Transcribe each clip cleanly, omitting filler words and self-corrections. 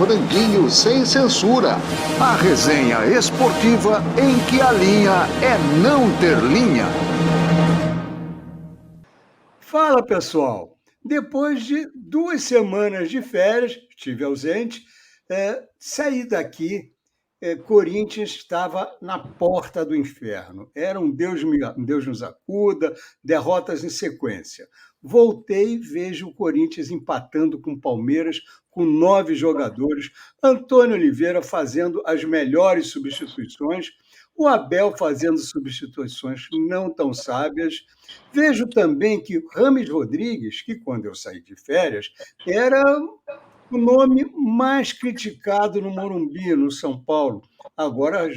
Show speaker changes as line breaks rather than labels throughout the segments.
franguinho sem censura. A resenha esportiva em que a linha é não ter linha.
Fala, pessoal. Depois de 2 semanas de férias, estive ausente, saí daqui. Corinthians estava na porta do inferno. Era um Deus nos acuda, derrotas em sequência. Voltei, vejo o Corinthians empatando com o Palmeiras, com 9 jogadores, Antônio Oliveira fazendo as melhores substituições, o Abel fazendo substituições não tão sábias. Vejo também que Rames Rodrigues, que quando eu saí de férias, era o nome mais criticado no Morumbi, no São Paulo. Agora,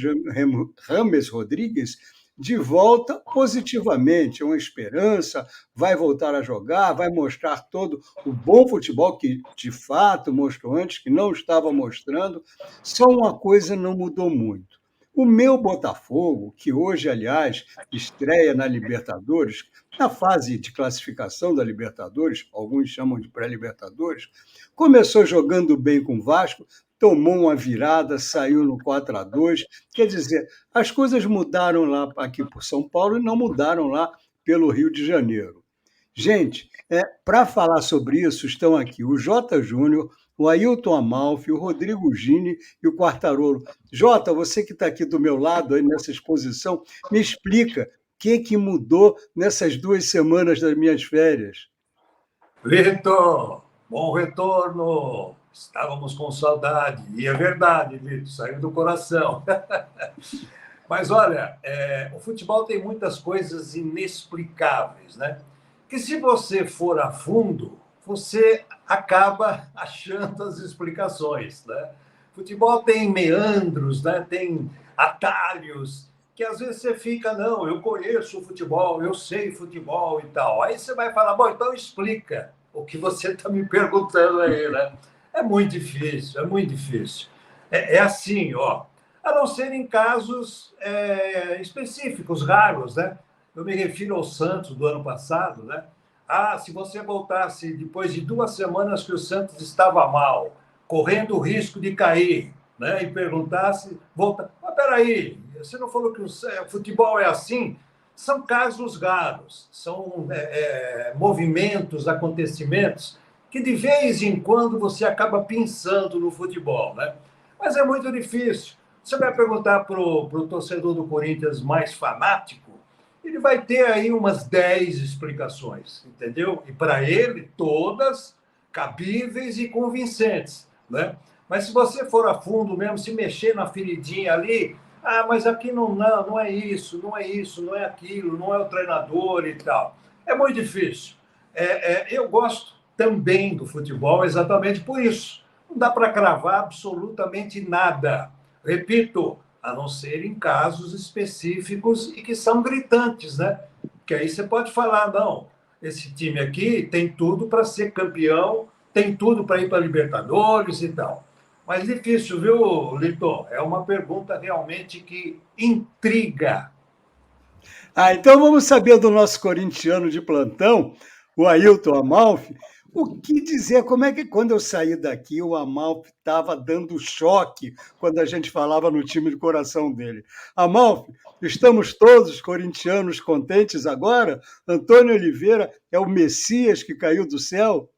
Rames Rodrigues, de volta positivamente, é uma esperança, vai voltar a jogar, vai mostrar todo o bom futebol que, de fato, mostrou antes, que não estava mostrando. Só uma coisa não mudou muito. O meu Botafogo, que hoje, aliás, estreia na Libertadores, na fase de classificação da Libertadores, alguns chamam de pré-Libertadores, começou jogando bem com o Vasco, tomou uma virada, saiu no 4-2. Quer dizer, as coisas mudaram lá aqui por São Paulo e não mudaram lá pelo Rio de Janeiro. Gente, para falar sobre isso, estão aqui o Jota Júnior, o Ailton Amalfi, o Rodrigo Gini e o Quartarolo. Jota, você que está aqui do meu lado, aí nessa exposição, me explica o que mudou nessas 2 semanas das minhas férias.
Vitor, bom retorno. Estávamos com saudade. E é verdade, Vitor, saiu do coração. Mas olha, o futebol tem muitas coisas inexplicáveis, né? Que se você for a fundo, você acaba achando as explicações, né? Futebol tem meandros, né? Tem atalhos, que às vezes você fica, não, eu conheço o futebol, eu sei futebol e tal. Aí você vai falar, bom, então explica o que você está me perguntando aí, né? É muito difícil, é muito difícil. É assim, ó, a não ser em casos específicos, raros, né? Eu me refiro ao Santos do ano passado, né? Se você voltasse depois de 2 semanas que o Santos estava mal, correndo o risco de cair, né? E perguntasse, mas peraí, você não falou que o futebol é assim? São casos raros, são movimentos, acontecimentos que de vez em quando você acaba pensando no futebol, né? Mas é muito difícil. Você vai perguntar para o torcedor do Corinthians mais fanático, ele vai ter aí umas 10 explicações, entendeu? E para ele, todas cabíveis e convincentes, né? Mas se você for a fundo mesmo, se mexer na feridinha ali, mas aqui não é isso, não é isso, não é aquilo, não é o treinador e tal. É muito difícil. Eu gosto também do futebol exatamente por isso. Não dá para cravar absolutamente nada. Repito, a não ser em casos específicos e que são gritantes, né? Que aí você pode falar, não, esse time aqui tem tudo para ser campeão, tem tudo para ir para a Libertadores e tal. Mas difícil, viu, Liton? É uma pergunta realmente que intriga.
Então vamos saber do nosso corintiano de plantão, o Ailton Amalfi, o que dizer, como é que quando eu saí daqui o Amalfi estava dando choque quando a gente falava no time de coração dele. Amalfi, estamos todos corintianos contentes agora? Antônio Oliveira é o Messias que caiu do céu?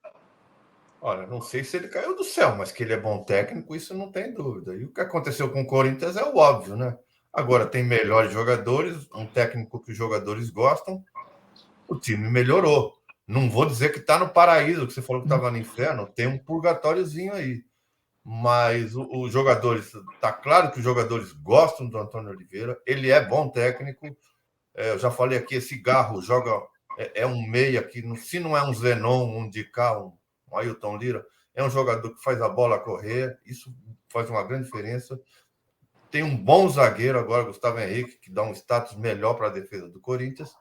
Olha, não sei se ele caiu do céu, mas que ele é bom técnico, isso não tem dúvida. E o que aconteceu com o Corinthians é o óbvio, né? Agora tem melhores jogadores, um técnico que os jogadores gostam, o time melhorou. Não vou dizer que está no paraíso, que você falou que estava no inferno, tem um purgatóriozinho aí. Mas os jogadores, está claro que os jogadores gostam do Antônio Oliveira, ele é bom técnico. Eu já falei aqui, esse Garro joga, é um meia que, se não é um Zenon, um Dicá, um Ailton Lira, é um jogador que faz a bola correr, isso faz uma grande diferença. Tem um bom zagueiro agora, Gustavo Henrique, que dá um status melhor para a defesa do Corinthians.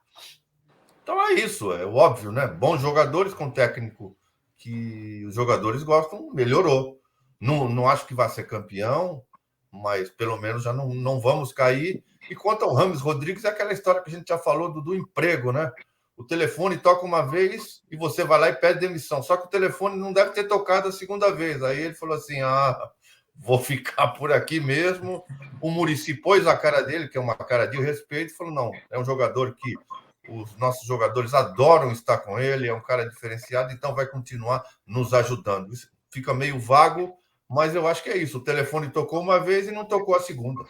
Então é isso, é óbvio, né? Bons jogadores com técnico que os jogadores gostam, melhorou. Não acho que vai ser campeão, mas pelo menos já não vamos cair. E quanto ao Rames Rodrigues, é aquela história que a gente já falou do emprego, né? o telefone toca uma vez e você vai lá e pede demissão. Só que o telefone não deve ter tocado a segunda vez. Aí ele falou assim, vou ficar por aqui mesmo. O Muricy pôs a cara dele, que é uma cara de respeito, e falou, não, é um jogador que os nossos jogadores adoram estar com ele, é um cara diferenciado, então vai continuar nos ajudando. Isso fica meio vago, mas eu acho que é isso. O telefone tocou uma vez e não tocou a segunda.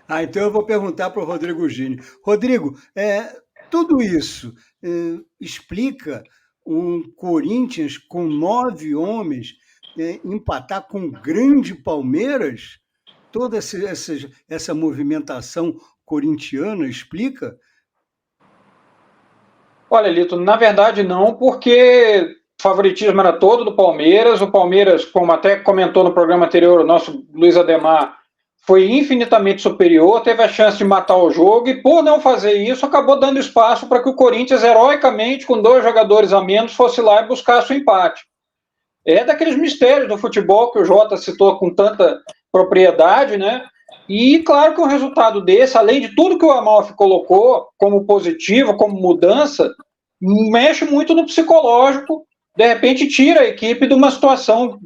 Então eu vou perguntar para o Rodrigo Gini. Rodrigo, tudo isso explica um Corinthians com 9 homens empatar com um grande Palmeiras? Toda essa movimentação corintiana explica?
Olha, Lito, na verdade não, porque o favoritismo era todo do Palmeiras. O Palmeiras, como até comentou no programa anterior, o nosso Luiz Ademar, foi infinitamente superior, teve a chance de matar o jogo e, por não fazer isso, acabou dando espaço para que o Corinthians, heroicamente, com 2 jogadores a menos, fosse lá e buscasse o empate. É daqueles mistérios do futebol que o Jota citou com tanta propriedade, né? E claro que um resultado desse, além de tudo que o Amalfi colocou como positivo, como mudança, mexe muito no psicológico, de repente tira a equipe de uma situação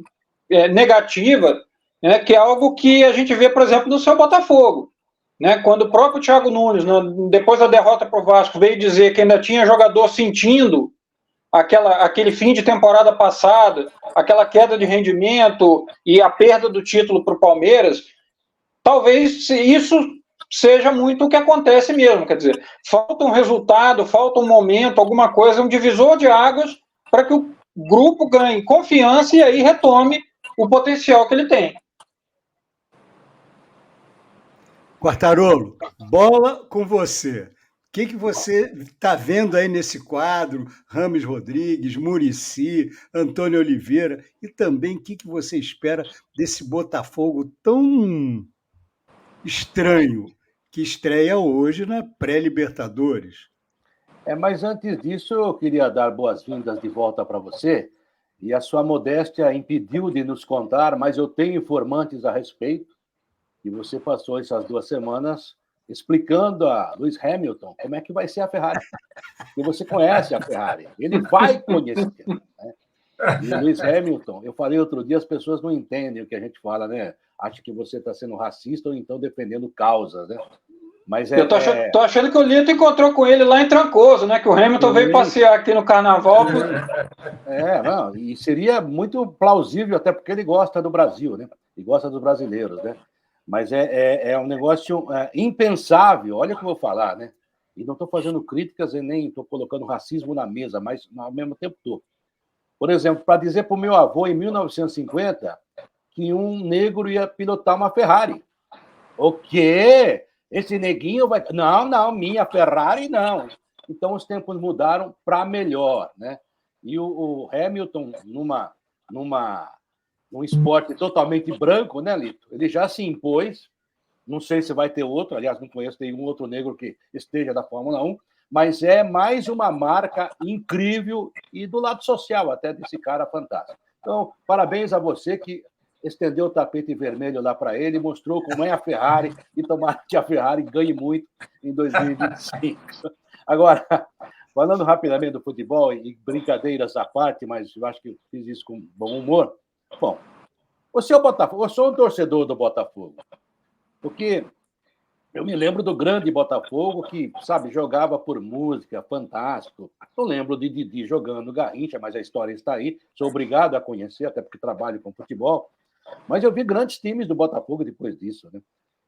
negativa, né, que é algo que a gente vê, por exemplo, no seu Botafogo. Né, quando o próprio Thiago Nunes, depois da derrota para o Vasco, veio dizer que ainda tinha jogador sentindo aquele fim de temporada passada, aquela queda de rendimento e a perda do título para o Palmeiras, talvez isso seja muito o que acontece mesmo. Quer dizer, falta um resultado, falta um momento, alguma coisa, um divisor de águas para que o grupo ganhe confiança e aí retome o potencial que ele tem.
Quartarolo, bola com você. O que você está vendo aí nesse quadro? Rames Rodrigues, Muricy, Antônio Oliveira, e também o que você espera desse Botafogo tão estranho que estreia hoje na pré-Libertadores?
Mas antes disso, eu queria dar boas-vindas de volta para você, e a sua modéstia impediu de nos contar, mas eu tenho informantes a respeito, e você passou essas 2 semanas explicando a Lewis Hamilton como é que vai ser a Ferrari. E você conhece a Ferrari, ele vai conhecer. Né? E o Lewis Hamilton, eu falei outro dia, as pessoas não entendem o que a gente fala, né? Acho que você está sendo racista ou então defendendo causas, né? Mas
eu tô achando que o Lito encontrou com ele lá em Trancoso, né? Que o Hamilton veio passear aqui no Carnaval.
Não, e seria muito plausível, até porque ele gosta do Brasil, né? E gosta dos brasileiros, né? Mas é um negócio impensável, olha o que eu vou falar, né? E não estou fazendo críticas e nem estou colocando racismo na mesa, mas ao mesmo tempo estou. Por exemplo, para dizer para o meu avô, em 1950, que um negro ia pilotar uma Ferrari. O quê? Esse neguinho vai... Não, minha Ferrari não. Então, os tempos mudaram para melhor, né? E o Hamilton, num esporte totalmente branco, né, Lito? Ele já se impôs, não sei se vai ter outro, aliás, não conheço nenhum outro negro que esteja da Fórmula 1, mas é mais uma marca incrível e do lado social até desse cara fantástico. Então, parabéns a você que estendeu o tapete vermelho lá para ele, mostrou como é a Ferrari e tomara que a Ferrari ganhe muito em 2025. Agora, falando rapidamente do futebol e brincadeiras à parte, mas eu acho que eu fiz isso com bom humor. Bom, você é o Botafogo, eu sou um torcedor do Botafogo, porque eu me lembro do grande Botafogo que, sabe, jogava por música, fantástico. Não lembro de Didi jogando Garrincha, mas a história está aí. Sou obrigado a conhecer, até porque trabalho com futebol. Mas eu vi grandes times do Botafogo depois disso, né?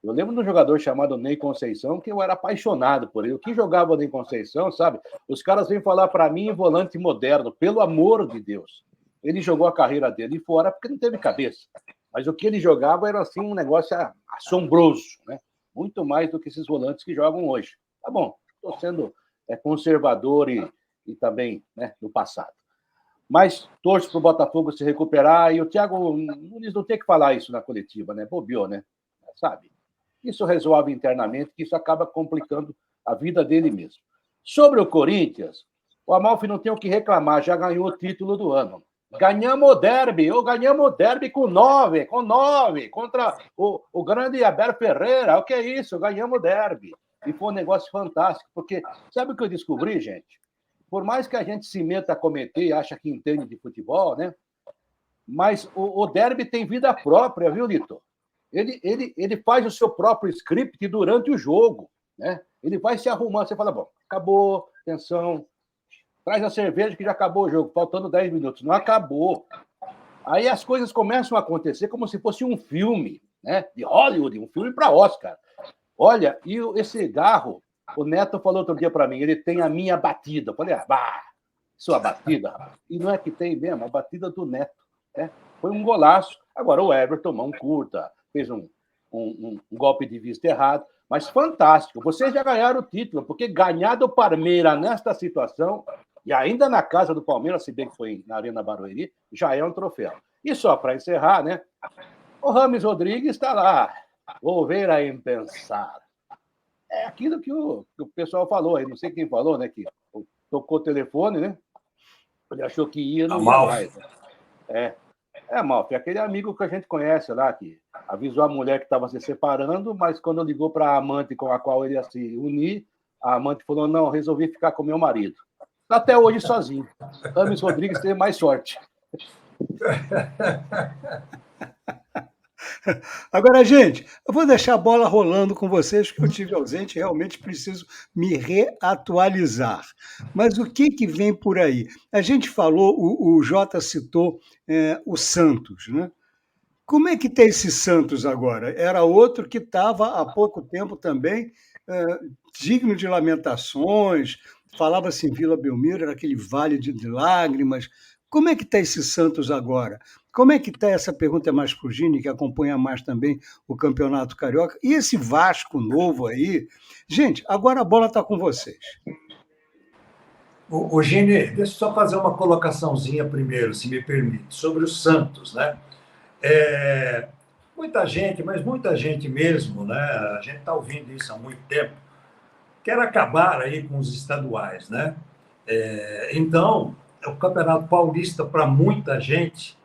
Eu lembro de um jogador chamado Ney Conceição, que eu era apaixonado por ele. O que jogava o Ney Conceição, sabe? Os caras vêm falar para mim em volante moderno, pelo amor de Deus. Ele jogou a carreira dele fora porque não teve cabeça. Mas o que ele jogava era assim um negócio assombroso, né? Muito mais do que esses volantes que jogam hoje. Tá bom, estou sendo conservador e também, né, no passado. Mas torço para o Botafogo se recuperar e o Thiago Nunes não tem que falar isso na coletiva, né? Bobeou, né? Sabe? Isso resolve internamente, que isso acaba complicando a vida dele mesmo. Sobre o Corinthians, o Amalfi não tem o que reclamar, já ganhou o título do ano. Ganhamos o derby com 9, contra o grande Abel Ferreira. O que é isso? Ganhamos o derby. E foi um negócio fantástico, porque sabe o que eu descobri, gente? por mais que a gente se meta a cometer e acha que entende de futebol, né? Mas o derby tem vida própria, viu, Lito? Ele faz o seu próprio script durante o jogo, né? Ele vai se arrumando, você fala, bom, acabou, atenção, traz a cerveja que já acabou o jogo, faltando 10 minutos. Não acabou. Aí as coisas começam a acontecer como se fosse um filme, né? De Hollywood, um filme para Oscar. Olha, e esse Garro, o Neto falou outro dia para mim, ele tem a minha batida. Eu falei, sua batida, rapaz. E não é que tem mesmo, a batida do Neto, né? Foi um golaço. Agora o Everton, mão curta, fez um golpe de vista errado, mas fantástico. Vocês já ganharam o título, porque ganhar do Palmeiras nesta situação, e ainda na casa do Palmeiras, se bem que foi na Arena Barueri, já é um troféu. E só para encerrar, né? O Rames Rodrigues está lá. Vou ver a pensar. É aquilo que o pessoal falou aí, não sei quem falou, né? Que tocou o telefone, né? Ele achou que ia, não ia mais. Malfi, aquele amigo que a gente conhece lá, que avisou a mulher que estava se separando, mas quando ligou para a amante com a qual ele ia se unir, a amante falou, não, resolvi ficar com meu marido. Está até hoje sozinho. Rames Rodrigues teve mais sorte.
Agora, gente, eu vou deixar a bola rolando com vocês, porque eu estive ausente e realmente preciso me reatualizar. Mas o que vem por aí? A gente falou, o Jota citou o Santos, né? Como é que está esse Santos agora? Era outro que estava há pouco tempo também digno de lamentações, falava-se em Vila Belmiro, era aquele vale de lágrimas. Como é que está esse Santos agora? Como é que está, essa pergunta é mais para o Gini, que acompanha mais também o Campeonato Carioca, e esse Vasco novo aí? Gente, agora a bola está com vocês.
O Gini, deixa eu só fazer uma colocaçãozinha primeiro, se me permite, sobre o Santos, né? Muita gente, mas muita gente mesmo, né? A gente está ouvindo isso há muito tempo, quer acabar aí com os estaduais, né? Então, o Campeonato Paulista, para muita gente,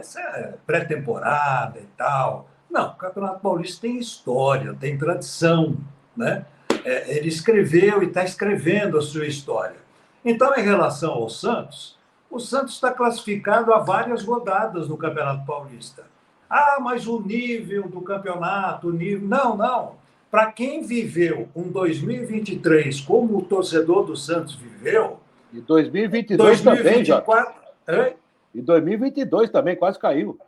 isso é pré-temporada e tal. Não, o Campeonato Paulista tem história, tem tradição, né? Ele escreveu e está escrevendo a sua história. Então, em relação ao Santos, o Santos está classificado há várias rodadas no Campeonato Paulista. Mas o nível do campeonato, Não. Para quem viveu um 2023 como o torcedor do Santos viveu...
E 2022 também, Jota. E 2022 também, quase caiu.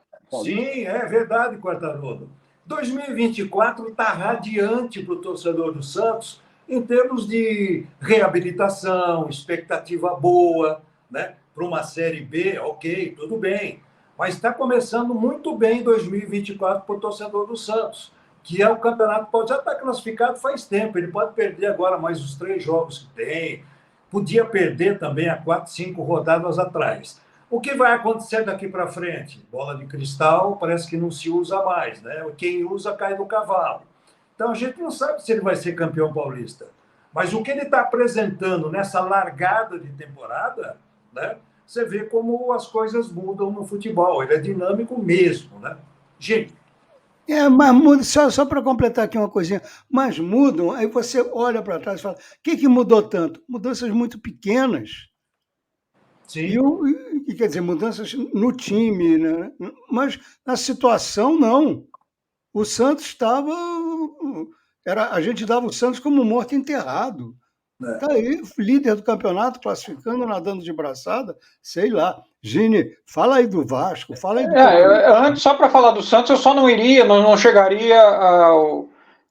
Sim, é verdade, Quartarolo. 2024 está radiante para o torcedor do Santos em termos de reabilitação, expectativa boa, né? Para uma Série B, ok, tudo bem. Mas está começando muito bem 2024 para o torcedor do Santos, que é o Campeonato Paulista. Já está classificado faz tempo, ele pode perder agora mais os 3 jogos que tem, podia perder também há 4, 5 rodadas atrás. O que vai acontecer daqui para frente? Bola de cristal parece que não se usa mais, né? Quem usa cai do cavalo. Então a gente não sabe se ele vai ser campeão paulista. Mas o que ele está apresentando nessa largada de temporada, né? Você vê como as coisas mudam no futebol. Ele é dinâmico mesmo, né? Gente.
Mas muda, só para completar aqui uma coisinha, mas mudam, aí você olha para trás e fala, o que mudou tanto? Mudanças muito pequenas.
Sim.
E quer dizer, mudanças no time, né? Mas na situação, não. O Santos estava... a gente dava o Santos como morto enterrado. Está aí, líder do campeonato, classificando, nadando de braçada, sei lá. Gini, fala aí do Vasco, fala aí do...
Antes, só para falar do Santos, eu só não chegaria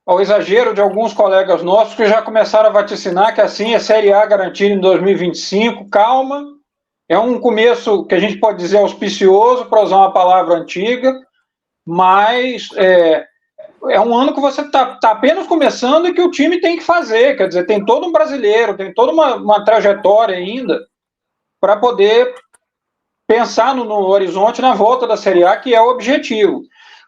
ao exagero de alguns colegas nossos que já começaram a vaticinar que assim é Série A garantida em 2025. Calma, é um começo que a gente pode dizer auspicioso, para usar uma palavra antiga, mas é um ano que você está apenas começando e que o time tem que fazer. Quer dizer, tem todo um brasileiro, tem toda uma trajetória ainda para poder pensar no horizonte, na volta da Série A, que é o objetivo.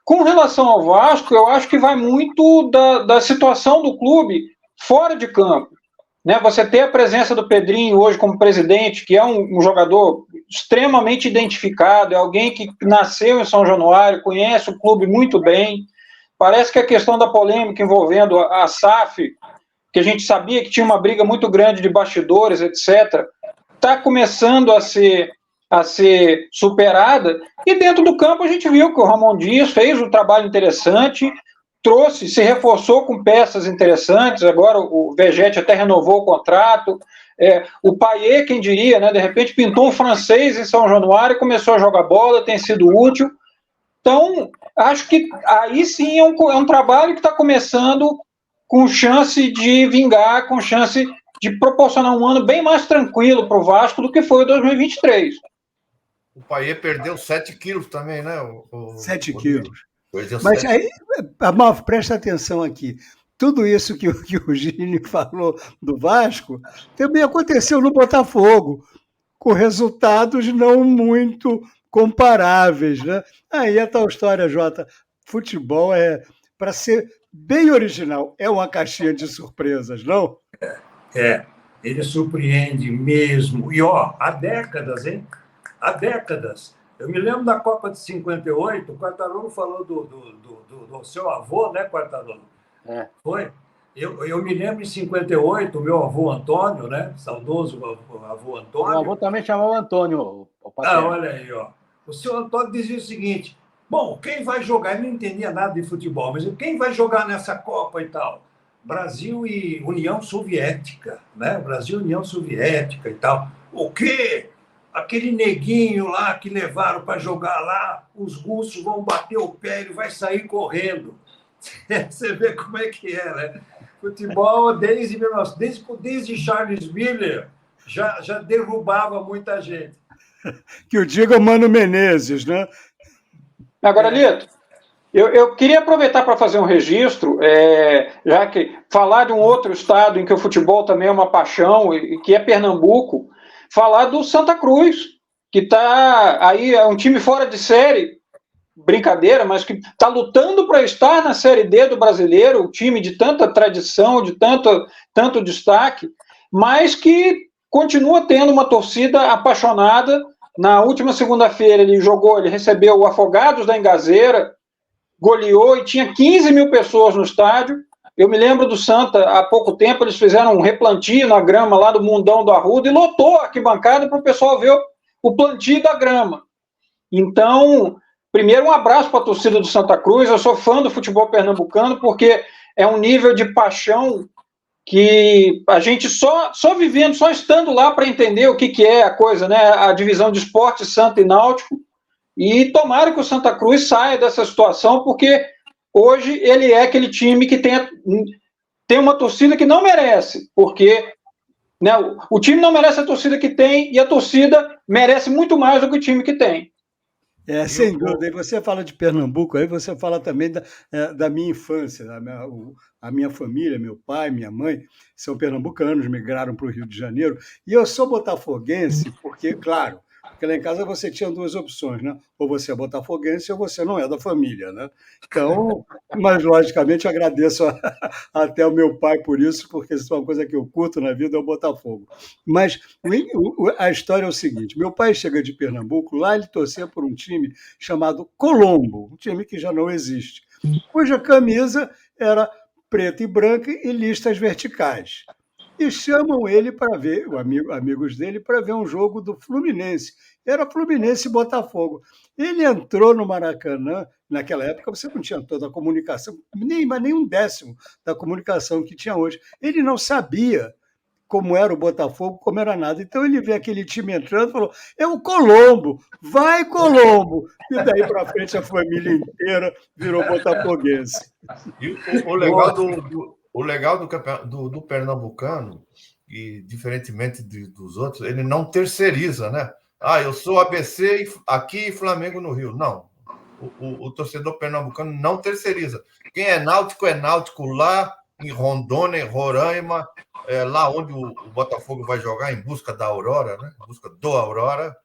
Com relação ao Vasco, eu acho que vai muito da situação do clube fora de campo. Né? Você ter a presença do Pedrinho hoje como presidente, que é um jogador extremamente identificado, é alguém que nasceu em São Januário, conhece o clube muito bem. Parece que a questão da polêmica envolvendo a SAF que a gente sabia que tinha uma briga muito grande de bastidores, etc., está começando a ser superada, e dentro do campo a gente viu que o Ramon Dias fez um trabalho interessante, se reforçou com peças interessantes, agora o Vegete até renovou o contrato, o Payet, quem diria, né, de repente pintou um francês em São Januário e começou a jogar bola, tem sido útil. Então, acho que aí sim é um trabalho que está começando com chance de vingar, com chance de proporcionar um ano bem mais tranquilo para o Vasco do que foi o 2023.
O Payet perdeu 7 quilos também, né?
7 quilos.
Mas
aí, Amalfi, presta atenção aqui. Tudo isso que o Gini falou do Vasco também aconteceu no Botafogo, com resultados não muito comparáveis, né? Aí a tal história, Jota, futebol para ser bem original, é uma caixinha de surpresas, não?
Ele surpreende mesmo. E, há décadas, hein? Há décadas. Eu me lembro da Copa de 58, o Quartarolo falou do seu avô, né, Quartarolo? Foi? Eu me lembro em 58, o meu avô Antônio, né? Saudoso avô Antônio.
Meu avô também chamava Antônio.
Olha aí, ó. O senhor Antônio dizia o seguinte: bom, quem vai jogar? Ele não entendia nada de futebol, mas quem vai jogar nessa Copa e tal? Brasil e União Soviética, né? Brasil e União Soviética e tal. O quê? Aquele neguinho lá que levaram para jogar lá, os russos vão bater o pé, ele vai sair correndo. Você vê como é que é, né? Futebol, desde Charles Miller, já derrubava muita gente.
Que o diga o Mano Menezes, né?
Agora, Lito, eu queria aproveitar para fazer um registro, já que falar de um outro estado em que o futebol também é uma paixão, e que é Pernambuco, falar do Santa Cruz, que está aí, é um time fora de série, brincadeira, mas que está lutando para estar na Série D do Brasileiro, um time de tanta tradição, de tanto destaque, mas que continua tendo uma torcida apaixonada. Na última segunda-feira ele recebeu o Afogados da Engazeira, goleou e tinha 15 mil pessoas no estádio. Eu me lembro do Santa, há pouco tempo eles fizeram um replantio na grama lá do Mundão do Arruda e lotou a arquibancada para o pessoal ver o plantio da grama. Então, primeiro um abraço para a torcida do Santa Cruz. Eu sou fã do futebol pernambucano porque é um nível de paixão que a gente só vivendo, só estando lá para entender o que é a coisa, né? A divisão de esporte Santa e Náutico. E tomara que o Santa Cruz saia dessa situação, porque hoje ele é aquele time que tem uma torcida que não merece, porque, né, o time não merece a torcida que tem e a torcida merece muito mais do que o time que tem.
Sem dúvida. E você fala de Pernambuco, aí você fala também da minha infância. A minha família, meu pai, minha mãe, são pernambucanos, migraram para o Rio de Janeiro. E eu sou botafoguense porque, claro, porque lá em casa você tinha duas opções, né? Ou você é botafoguense ou você não é da família, né? Então, mas logicamente agradeço até o meu pai por isso, porque isso é uma coisa que eu curto na vida, é o Botafogo. Mas a história é o seguinte: meu pai chega de Pernambuco, lá ele torcia por um time chamado Colombo, um time que já não existe, cuja camisa era preta e branca e listas verticais. E chamam ele para ver, amigos dele, para ver um jogo do Fluminense. Era Fluminense e Botafogo. Ele entrou no Maracanã, naquela época você não tinha toda a comunicação, nem um décimo da comunicação que tinha hoje. Ele não sabia como era o Botafogo, como era nada. Então ele vê aquele time entrando e falou: é o Colombo, vai Colombo! E daí para frente a família inteira virou botafoguense.
E o legal do pernambucano, e diferentemente dos outros, ele não terceiriza, né? Eu sou ABC aqui e Flamengo no Rio. Não. O torcedor pernambucano não terceiriza. Quem é náutico lá em Rondônia, em Roraima, lá onde o Botafogo vai jogar em busca da Aurora, né? Em busca do Aurora,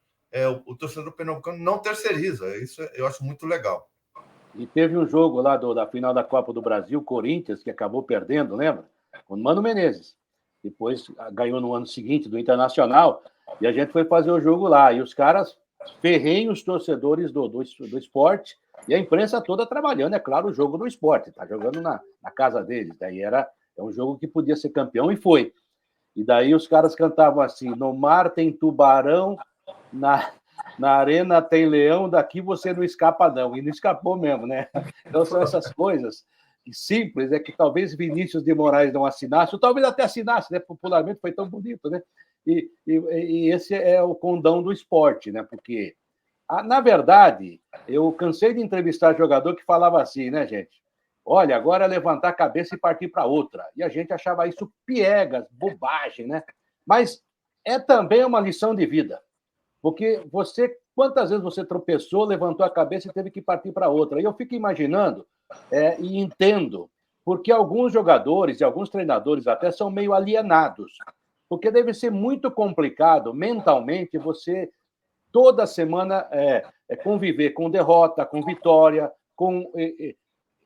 o torcedor pernambucano não terceiriza. Isso eu acho muito legal.
E teve um jogo lá da final da Copa do Brasil, Corinthians, que acabou perdendo, lembra? Com o Mano Menezes. Depois ganhou no ano seguinte do Internacional, e a gente foi fazer o jogo lá. E os caras ferrenhos torcedores do esporte, e a imprensa toda trabalhando, é claro, o jogo do esporte. Tá jogando na casa deles. Daí era É um jogo que podia ser campeão e foi. E daí os caras cantavam assim: no mar tem tubarão, na arena tem leão, daqui você não escapa não. E não escapou mesmo, né? Então são essas coisas simples, é que talvez Vinícius de Moraes não assinasse, ou talvez até assinasse, né? Popularmente foi tão bonito, né? E esse é o condão do esporte, né? Porque, na verdade, eu cansei de entrevistar jogador que falava assim, né, gente? Olha, agora é levantar a cabeça e partir para outra. E a gente achava isso piegas, bobagem, né? Mas é também uma lição de vida. Porque quantas vezes você tropeçou, levantou a cabeça e teve que partir para outra? E eu fico imaginando e entendo, porque alguns jogadores e alguns treinadores até são meio alienados. Porque deve ser muito complicado mentalmente você toda semana conviver com derrota, com vitória, com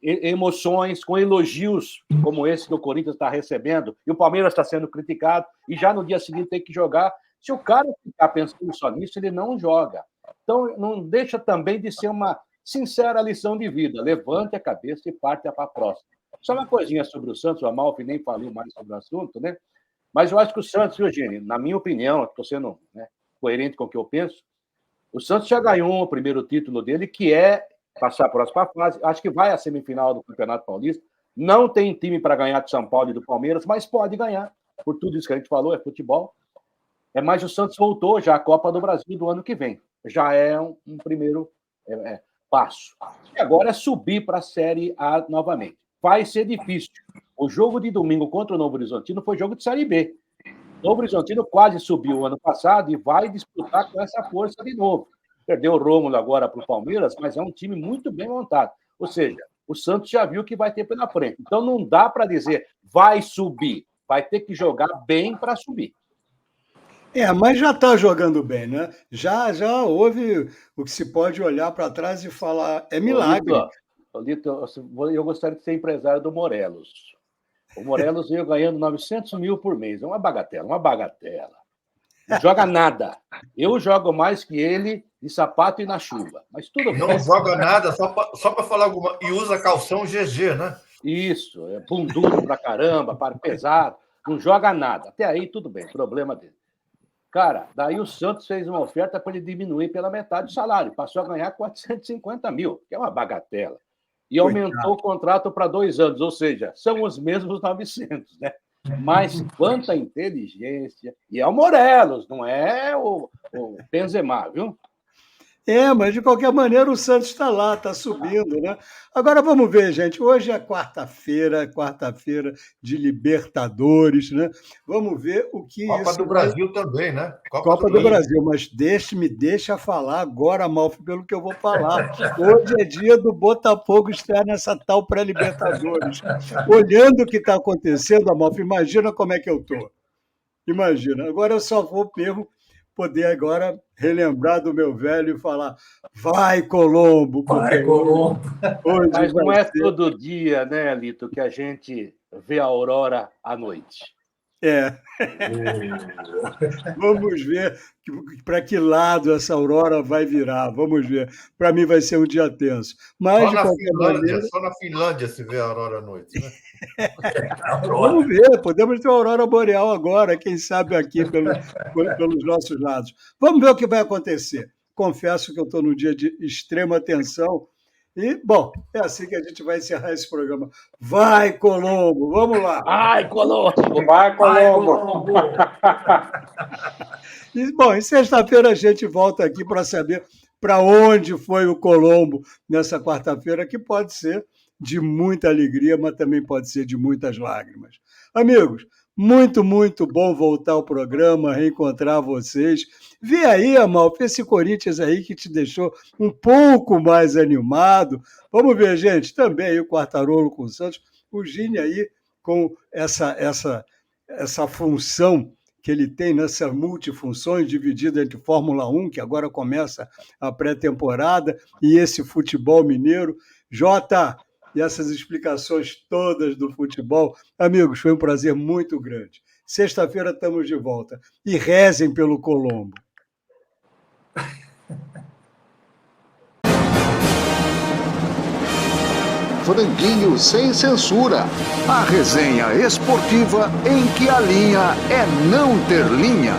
emoções, com elogios como esse que o Corinthians está recebendo, e o Palmeiras está sendo criticado, e já no dia seguinte tem que jogar. Se o cara ficar pensando só nisso, ele não joga. Então, não deixa também de ser uma sincera lição de vida. Levante a cabeça e parte para a próxima. Só uma coisinha sobre o Santos, o Amalfi nem falou mais sobre o assunto, né? Mas eu acho que o Santos, Eugênio, na minha opinião, estou sendo coerente com o que eu penso, o Santos já ganhou o primeiro título dele, que é passar a próxima fase. Acho que vai à semifinal do Campeonato Paulista. Não tem time para ganhar de São Paulo e do Palmeiras, mas pode ganhar. Por tudo isso que a gente falou, é futebol. Mas o Santos voltou já à Copa do Brasil do ano que vem. Já é um primeiro passo. E agora é subir para a Série A novamente. Vai ser difícil. O jogo de domingo contra o Novo Horizontino foi jogo de Série B. O Novo Horizontino quase subiu o ano passado e vai disputar com essa força de novo. Perdeu o Rômulo agora para o Palmeiras, mas é um time muito bem montado. Ou seja, o Santos já viu que vai ter pela frente. Então não dá para dizer vai subir. Vai ter que jogar bem para subir.
Mas já está jogando bem, né? Já houve o que se pode olhar para trás e falar, é milagre.
Lito, eu gostaria de ser empresário do Morelos. O Morelos veio ganhando 900 mil por mês. É uma bagatela. Não joga nada. Eu jogo mais que ele de sapato e na chuva. Mas tudo bem.
Não joga nada, só para falar alguma... E usa calção GG, né?
Isso, é bundudo pra caramba, pesado. Não joga nada. Até aí, tudo bem, problema dele. Cara, daí o Santos fez uma oferta para ele diminuir pela metade o salário. Passou a ganhar 450 mil, que é uma bagatela. E aumentou o contrato para 2 anos, ou seja, são os mesmos 900, né? Mas quanta inteligência. E é o Morelos, não é o Benzema, viu?
Mas de qualquer maneira o Santos está lá, está subindo, né? Agora vamos ver, gente. Hoje é quarta-feira de Libertadores, né? Vamos ver o que
Copa do Brasil também, né?
Copa do Brasil, mas me deixa falar agora, Amalfi, pelo que eu vou falar. Hoje é dia do Botafogo estar nessa tal pré-Libertadores. Olhando o que está acontecendo, Amalfi, imagina como é que eu estou. Imagina. Agora eu só vou mesmo poder agora relembrar do meu velho e falar vai, Colombo!
Vai, Colombo!
Mas não é todo dia, né, Lito, que a gente vê a aurora à noite.
Vamos ver para que lado essa aurora vai virar. Vamos ver. Para mim vai ser um dia tenso. Mas,
só na Finlândia se vê a aurora à noite, né?
Vamos ver, podemos ter a aurora boreal agora, quem sabe aqui pelos nossos lados. Vamos ver o que vai acontecer. Confesso que eu estou num dia de extrema tensão. E, bom, é assim que a gente vai encerrar esse programa. Vai, Colombo! Vamos lá!
Vai, Colombo! Vai, Colombo!
E, bom, em sexta-feira a gente volta aqui para saber para onde foi o Colombo nessa quarta-feira, que pode ser de muita alegria, mas também pode ser de muitas lágrimas. Amigos, muito, muito bom voltar ao programa, reencontrar vocês. Vê aí, Amalfi, esse Corinthians aí que te deixou um pouco mais animado. Vamos ver, gente, também aí o Quartarolo com o Santos, o Gini aí com essa função que ele tem nessas multifunções, dividida entre Fórmula 1, que agora começa a pré-temporada, e esse futebol mineiro. Jota, e essas explicações todas do futebol. Amigos, foi um prazer muito grande. Sexta-feira estamos de volta. E rezem pelo Colombo.
Franguinho sem censura. A resenha esportiva em que a linha é não ter linha.